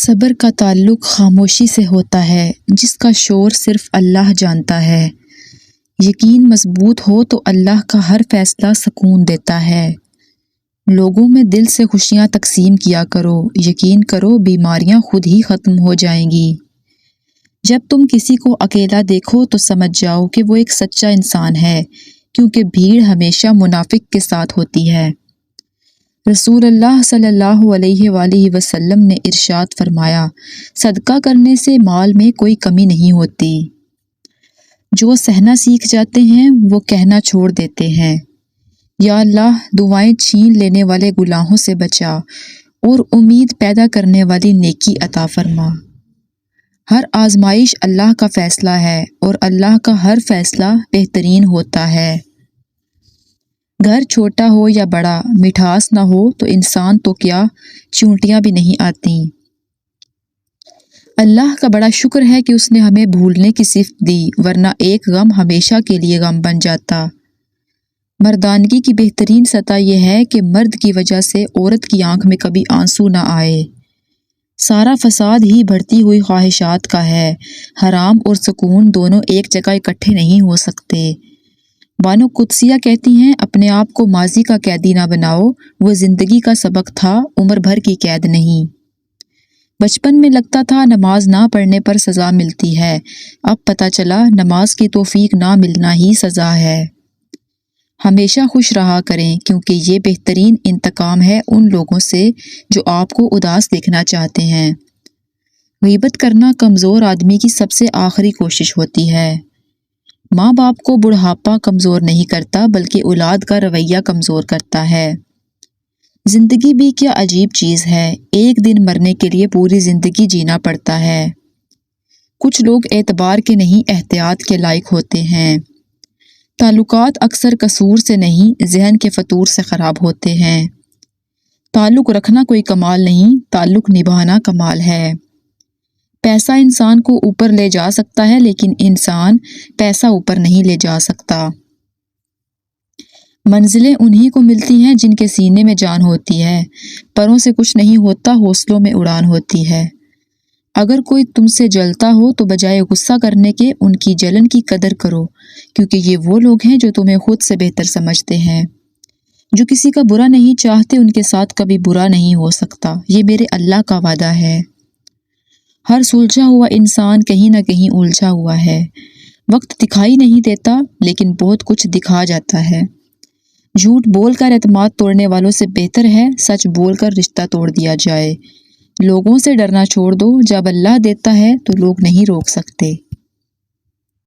صبر کا تعلق خاموشی سے ہوتا ہے جس کا شور صرف اللہ جانتا ہے۔ یقین مضبوط ہو تو اللہ کا ہر فیصلہ سکون دیتا ہے۔ لوگوں میں دل سے خوشیاں تقسیم کیا کرو، یقین کرو بیماریاں خود ہی ختم ہو جائیں گی۔ جب تم کسی کو اکیلا دیکھو تو سمجھ جاؤ کہ وہ ایک سچا انسان ہے، کیونکہ بھیڑ ہمیشہ منافق کے ساتھ ہوتی ہے۔ رسول اللہ صلی اللہ علیہ وآلہ وسلم نے ارشاد فرمایا، صدقہ کرنے سے مال میں کوئی کمی نہیں ہوتی۔ جو سہنا سیکھ جاتے ہیں وہ کہنا چھوڑ دیتے ہیں۔ یا اللہ، دعائیں چھین لینے والے گناہوں سے بچا اور امید پیدا کرنے والی نیکی عطا فرما۔ ہر آزمائش اللہ کا فیصلہ ہے اور اللہ کا ہر فیصلہ بہترین ہوتا ہے۔ گھر چھوٹا ہو یا بڑا، مٹھاس نہ ہو تو انسان تو کیا چونٹیاں بھی نہیں آتی۔ اللہ کا بڑا شکر ہے کہ اس نے ہمیں بھولنے کی صفت دی، ورنہ ایک غم ہمیشہ کے لیے غم بن جاتا۔ مردانگی کی بہترین سطح یہ ہے کہ مرد کی وجہ سے عورت کی آنکھ میں کبھی آنسو نہ آئے۔ سارا فساد ہی بڑھتی ہوئی خواہشات کا ہے۔ حرام اور سکون دونوں ایک جگہ اکٹھے نہیں ہو سکتے۔ بانو قدسیہ کہتی ہیں، اپنے آپ کو ماضی کا قیدی نہ بناؤ، وہ زندگی کا سبق تھا، عمر بھر کی قید نہیں۔ بچپن میں لگتا تھا نماز نہ پڑھنے پر سزا ملتی ہے، اب پتہ چلا نماز کی توفیق نہ ملنا ہی سزا ہے۔ ہمیشہ خوش رہا کریں، کیونکہ یہ بہترین انتقام ہے ان لوگوں سے جو آپ کو اداس دیکھنا چاہتے ہیں۔ غیبت کرنا کمزور آدمی کی سب سے آخری کوشش ہوتی ہے۔ ماں باپ کو بڑھاپا کمزور نہیں کرتا، بلکہ اولاد کا رویہ کمزور کرتا ہے۔ زندگی بھی کیا عجیب چیز ہے، ایک دن مرنے کے لیے پوری زندگی جینا پڑتا ہے۔ کچھ لوگ اعتبار کے نہیں احتیاط کے لائق ہوتے ہیں۔ تعلقات اکثر قصور سے نہیں، ذہن کے فطور سے خراب ہوتے ہیں۔ تعلق رکھنا کوئی کمال نہیں، تعلق نبھانا کمال ہے۔ پیسہ انسان کو اوپر لے جا سکتا ہے، لیکن انسان پیسہ اوپر نہیں لے جا سکتا۔ منزلیں انہی کو ملتی ہیں جن کے سینے میں جان ہوتی ہے۔ پروں سے کچھ نہیں ہوتا، حوصلوں میں اڑان ہوتی ہے۔ اگر کوئی تم سے جلتا ہو تو بجائے غصہ کرنے کے ان کی جلن کی قدر کرو، کیونکہ یہ وہ لوگ ہیں جو تمہیں خود سے بہتر سمجھتے ہیں۔ جو کسی کا برا نہیں چاہتے ان کے ساتھ کبھی برا نہیں ہو سکتا، یہ میرے اللہ کا وعدہ ہے۔ ہر سلجھا ہوا انسان کہیں نہ کہیں الجھا ہوا ہے۔ وقت دکھائی نہیں دیتا، لیکن بہت کچھ دکھا جاتا ہے۔ جھوٹ بول کر اعتماد توڑنے والوں سے بہتر ہے سچ بول کر رشتہ توڑ دیا جائے۔ لوگوں سے ڈرنا چھوڑ دو، جب اللہ دیتا ہے تو لوگ نہیں روک سکتے۔